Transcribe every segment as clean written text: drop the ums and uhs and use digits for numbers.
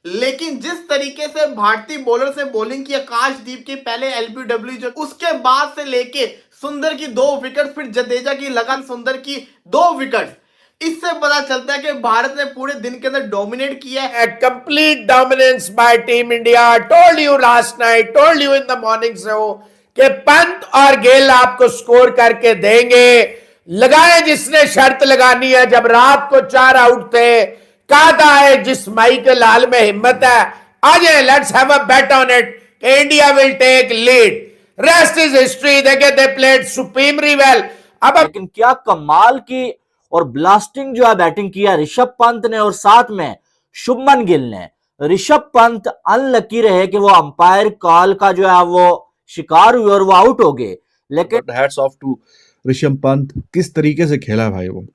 लेकिन जिस तरीके से भारतीय बॉलर से बॉलिंग की आकाशदीप की, पहले एलबीडब्ल्यू जो, उसके बाद से लेके सुंदर की 2 विकेट, फिर जडेजा की लगान सुंदर की 2 विकेट, इससे पता चलता है कि भारत ने पूरे दिन के अंदर डोमिनेट किया है। Complete dominance bye team India. Told you last night, told you in the morning show कि पंत और गेल आपको स्कोर करके देंगे। लगाए जिसने शर्त लगानी है, जब रात को 4 आउट थे, कहा है जिस माई के लाल में हिम्मत है, आज let's have a bet on it, India will take lead, rest is history. देखिए दे प्लेड सुप्रीमली वेल। अब लेकिन क्या कमाल की और ब्लास्टिंग जो है बैटिंग किया ऋषभ पंत ने, और साथ में शुभमन गिल ने। ऋषभ पंत अनलकी रहे कि वो अंपायर कॉल का जो है वो शिकार हुए और वो आउट हो गए, लेकिन hats off to Rishabh Pant, किस तरीके से खेला भाई वो,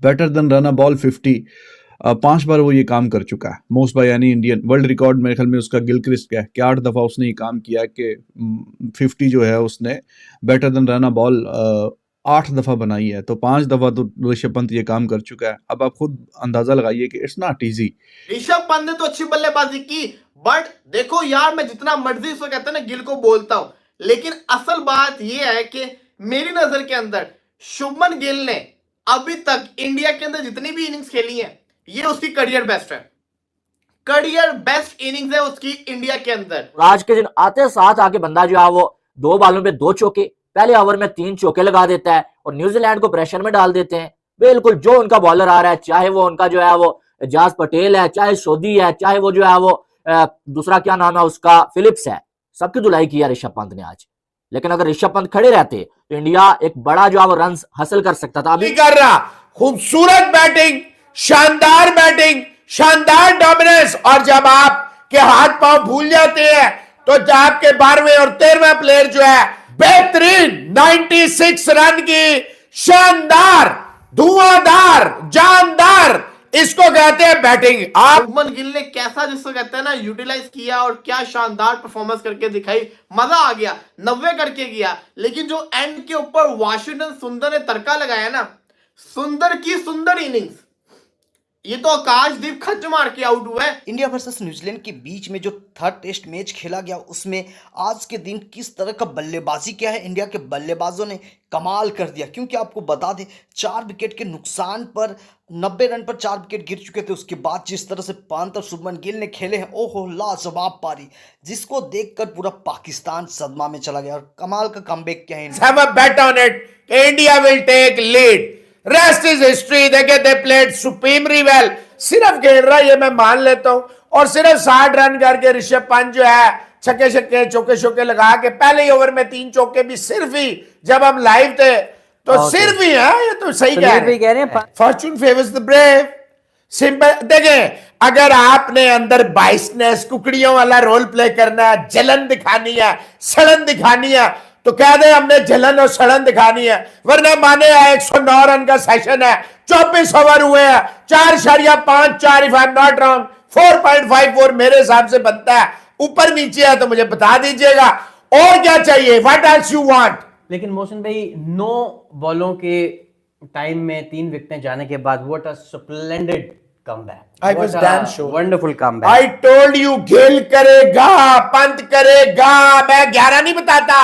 better than run a ball 50। 5 बार वो ये काम कर चुका है, most by any Indian. World record मेरे ख्याल में उसका गिलक्रिस्ट का है कि 8 दफा उसने ये काम किया कि 50 जो है उसने better than run a ball 8 दफा बनाई है, तो 5 दफा तो ऋषभ पंत ये काम कर चुका है। अब आप खुद अंदाजा लगाइए कि it's not easy. Rishabh Pant ने तो अच्छी बल्लेबाजी की, बट देखो यार, मैं जितना मर्जी इसको कहते हैं ना गिल को बोलता हूं, लेकिन असल बात यह है कि मेरी नजर के अंदर शुभमन गिल ने अभी तक इंडिया के अंदर जितनी भी इनिंग्स खेली हैं, ये उसकी करियर बेस्ट है, करियर बेस्ट इनिंग्स है उसकी इंडिया के अंदर। आज के दिन आते साथ आके बंदा जो है वो 2 बालों पे 2 चौके, पहले ओवर में 3 चौके लगा देता है और न्यूजीलैंड को प्रेशर में डाल देते हैं। बिल्कुल जो उनका बॉलर आ रहा है, चाहे वो उनका जो है वो एजाज पटेल है, चाहे सोधी है, चाहे वो जो है वो दूसरा क्या नाम है उसका, फिलिप्स है, सबकी धुलाई किया ऋषभ पंत ने आज। लेकिन अगर ऋषभ पंत खड़े रहते तो इंडिया एक बड़ा जो है वो रन हासिल कर सकता था। अभी कर रहा खूबसूरत बैटिंग, शानदार बैटिंग, शानदार डोमिनेंस, और जब आपके हाथ पांव भूल जाते हैं तो आपके 12वें और 13वें प्लेयर जो है बेहतरीन 96 रन की शानदार धुआंधार जानदार, इसको कहते हैं बैटिंग। आप शुभमन गिल ने कैसा, जिसको कहते हैं ना, यूटिलाइज किया और क्या शानदार परफॉर्मेंस करके दिखाई, मजा आ गया। 90 करके गया, लेकिन जो एंड के ऊपर वाशिंगटन सुंदर ने तड़का लगाया ना, सुंदर की सुंदर इनिंग्स, ये तो आकाशदीप खच मार के आउट हुआ है। इंडिया वर्सेस न्यूजीलैंड के बीच में जो 3rd टेस्ट मैच खेला गया, उसमें आज के दिन किस तरह का बल्लेबाजी किया है इंडिया के बल्लेबाजों ने, कमाल कर दिया। क्योंकि आपको बता दें 4 विकेट के नुकसान पर 90 रन पर 4 विकेट गिर चुके थे। उसके बाद जिस तरह से पंत और शुभमन गिल ने खेले हैं, ओहो लाजवाब पारी, जिसको देखकर पूरा पाकिस्तान सदमा में चला गया और कमाल का कमबैक किया है। have a bet on it, India will take lead, rest is history. देखिए दे प्लेड सुप्रीमली वेल। सिर्फ खेल रहा ये मैं मान लेता हूं, और सिर्फ 60 रन करके ऋषभ पंत जो है छक्के छक्के चौके चौके लगा के, पहले ही ओवर में 3 चौके भी सिर्फ ही, जब हम लाइव थे तो सिर्फ ही है। ये तो सही कह रहे हैं, Fortune favours the brave. Simple. देखें, अगर आपने अंदर बाइसनेस कुकड़ियों वाला रोल प्ले करना है, जलन दिखानी है, सड़न दिखानी है, तो कह दे हमने जलन और सड़न दिखानी है, वरना माने 109 रन का सेशन है, 24 ओवर हुए हैं, 4.54 if I am not wrong, 4.54 मेरे हिसाब से बनता है। ऊपर नीचे है तो मुझे बता दीजिएगा, और क्या चाहिए, व्हाट एल्स यू वांट। लेकिन मोहसिन भाई 9 बॉलों के टाइम में 3 विकेटें जाने के बाद what a splendid comeback, I was damn sure. Wonderful comeback. I told you Gill करेगा, पंत करेगा, मैं 11 नहीं बताता।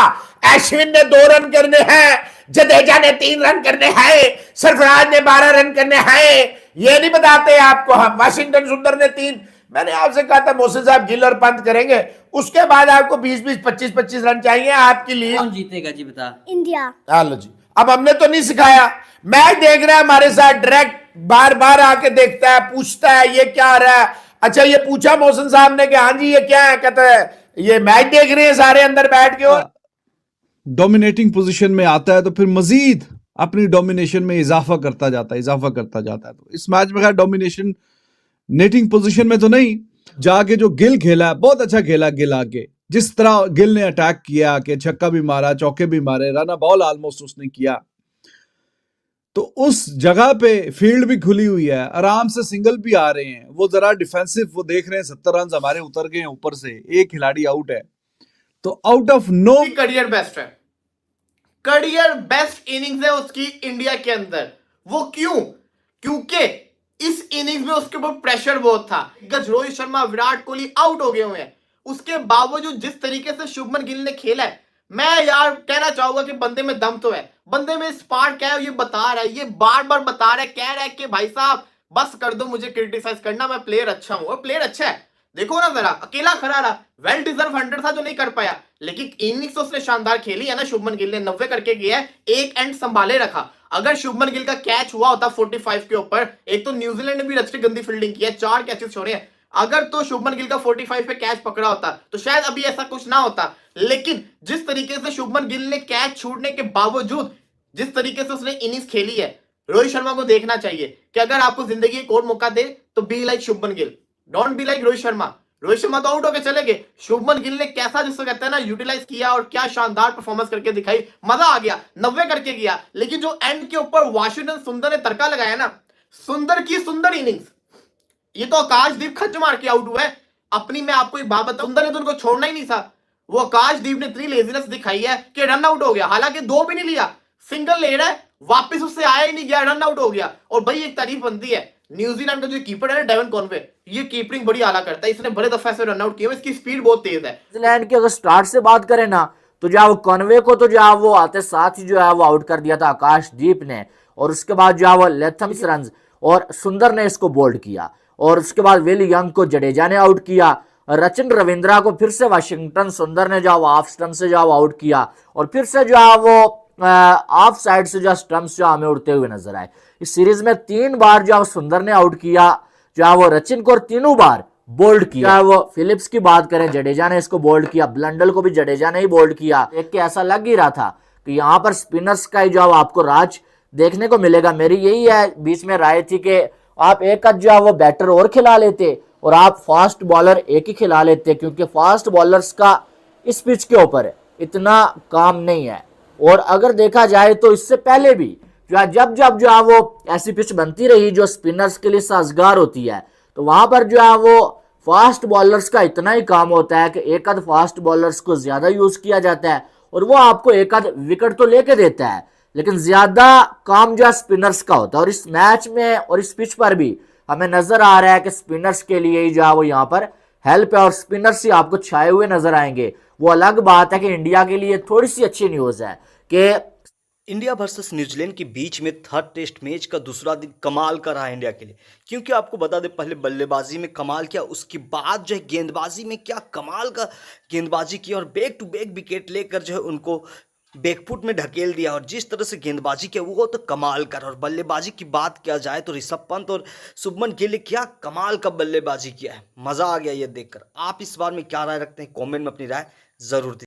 अश्विन ने 2 रन करने हैं, जडेजा ने 3 रन करने हैं, सरफराज ने 12 रन करने हैं, ये नहीं बताते आपको हम। वाशिंगटन सुंदर ने 3, मैंने आपसे कहा था मोहसिन साहब गिल और पंत करेंगे, उसके बाद आपको 20-20, 25-25 रन चाहिए आपकी लीड। कौन जीतेगा जी बता? इंडिया। हेलो जी, अब हमने तो नहीं सिखाया, मैच देख रहा है हमारे साथ, डायरेक्ट बार बार आके देखता है, पूछता है ये क्या आ रहा है। अच्छा ये पूछा मोहसिन साहब ने कि हाँ जी ये क्या है, कहता है ये मैच देख रहे हैं सारे अंदर बैठ के। और डोमिनेटिंग पोजीशन में आता है तो फिर मजीद अपनी डोमिनेशन में इजाफा करता जाता है। तो इस मैच में खैर डोमिनेशन नेटिंग पोजीशन में तो नहीं, जाके जो गिल खेला है बहुत अच्छा खेला। गिल आके जिस तरह गिल ने अटैक किया कि छक्का भी मारा, चौके भी मारे, रन बॉल ऑलमोस्ट उसने किया, तो उस जगह पे फील्ड भी खुली हुई है, आराम से सिंगल भी आ रहे हैं। वो जरा डिफेंसिव वो देख रहे हैं, 70 रन हमारे उतर गए हैं ऊपर से, एक खिलाड़ी आउट है, तो out of no career best है, करियर बेस्ट इनिंग्स है उसकी इंडिया के अंदर। वो क्यों? क्योंकि इस इनिंग्स में उसके ऊपर प्रेशर बहुत था। रोहित शर्मा, विराट कोहली आउट हो गए हुए हैं, उसके बावजूद जिस तरीके से शुभमन गिल ने खेला है, मैं यार कहना चाहूंगा कि बंदे में दम तो है, बंदे में स्पार्क क्या है ये बता रहा है, ये बार बार बता रहा है, कह रहा है कि भाई साहब बस कर दो मुझे क्रिटिसाइज करना, मैं प्लेयर अच्छा हूं। और प्लेयर अच्छा है, देखो ना जरा, अकेला खड़ा रहा, वेल डिजर्व 100 था जो नहीं कर पाया, लेकिन इनिंग्स तो उसने शानदार खेली है ना। शुभमन गिल ने 90 करके गया है, एक एंड संभाले रखा। अगर शुभमन गिल का कैच हुआ होता 45 के ऊपर, एक तो न्यूजीलैंड ने भी अच्छी गंदी फील्डिंग की है, 4 कैचेस छोड़े हैं, अगर तो शुभमन गिल का 45 पे कैच पकड़ा होता तो शायद अभी ऐसा कुछ ना होता। लेकिन जिस तरीके से शुभमन गिल ने कैच छूटने के बावजूद जिस तरीके से उसने इनिंग्स खेली है, रोहित शर्मा को देखना चाहिए कि अगर आपको जिंदगी एक और मौका दे तो be like Shubman Gill, don't be like Rohit Sharma. Rohit Sharma तो आउट होकर चले गए, शुभमन गिल ने कैसा जिसको कहते हैं ना यूटिलाइज किया और क्या शानदार परफॉर्मेंस करके दिखाई, मजा आ गया, 90 करके गया। लेकिन जो एंड के ऊपर वाशिंगटन सुंदर ने तड़का लगाया ना, सुंदर की सुंदर इनिंग्स, ये तो आकाशदीप खच मार के आउट हुआ है। अपनी मैं आपको एक बात बताऊं, सुंदर ने तो उनको छोड़ना ही नहीं था, वो आकाशदीप ने इतनी लेजीनेस दिखाई है कि रन आउट हो गया, हालांकि 2 भी नहीं लिया, सिंगल ले रहा है, वापस उससे आया ही नहीं गया, रन आउट हो गया। और भाई एक तारीफ बनती है, न्यूजीलैंड का जो कीपर है ना डेवन कॉनवे, ये कीपिंग बड़ी आला करता है, इसने बड़े दफे से रन आउट किए, इसकी स्पीड बहुत तेज है। न्यूजीलैंड की अगर स्टार्ट से बात करें ना, तो जो है वो कॉनवे को तो जो है वो आते साथ ही जो है वो आउट कर दिया था आकाशदीप ने, और उसके बाद जो है वो लेथम रन और सुंदर ने इसको बोल्ड किया, और उसके बाद विल यंग को जडेजा ने आउट किया, रचिन रविंद्रा को फिर से वाशिंगटन सुंदर ने जो ऑफ स्टंप से जो आउट किया, और फिर से जो है वो ऑफ साइड से जो स्टंप्स जो हमें उड़ते हुए नजर आए। इस सीरीज में 3 बार जो सुंदर ने आउट किया जो है वो रचिन को, और तीनों बार बोल्ड किया। वो फिलिप्स की बात करें, जडेजा ने इसको बोल्ड किया, ब्लंडल को भी जडेजा ने ही बोल्ड किया। देख के ऐसा लग ही रहा था कि यहाँ पर स्पिनर्स का ही जो आपको राज देखने को मिलेगा। मेरी यही है बीच में राय थी कि आप एक आध जो है वो बैटर और खिला लेते और आप फास्ट बॉलर एक ही खिला लेते, क्योंकि फास्ट बॉलर्स का इस पिच के ऊपर इतना काम नहीं है। और अगर देखा जाए तो इससे पहले भी जो है जब जो है वो ऐसी पिच बनती रही जो स्पिनर्स के लिए साजगार होती है, तो वहां पर जो है वो फास्ट बॉलर्स का इतना ही काम होता है कि एक आध फास्ट बॉलर्स को ज्यादा यूज किया जाता है और वो आपको एक आध विकेट तो लेके देता है, लेकिन ज्यादा काम जो है स्पिनर्स का होता है। और इस मैच में और इस पिच पर भी हमें नजर आ रहा है कि स्पिनर्स के लिए ही जो है वो यहाँ पर हेल्प है और स्पिनर्स ही आपको छाए हुए नजर आएंगे। वो अलग बात है कि इंडिया के लिए थोड़ी सी अच्छी न्यूज है कि इंडिया वर्सेस न्यूजीलैंड के बीच में 3rd टेस्ट मैच का दूसरा दिन कमाल का रहा इंडिया के लिए, क्योंकि आपको बता दें पहले बल्लेबाजी में कमाल किया, उसके बाद जो है गेंदबाजी में क्या कमाल का गेंदबाजी की और बैक टू बैक विकेट लेकर जो है उनको बैकफुट में ढकेल दिया। और जिस तरह से गेंदबाजी किया वो तो कमाल कर। और बल्लेबाजी की बात किया जाए तो ऋषभ पंत और शुभमन गिल ने क्या कमाल का बल्लेबाजी किया है, मज़ा आ गया ये देखकर। आप इस बार में क्या राय रखते हैं, कमेंट में अपनी राय जरूर दीजिए।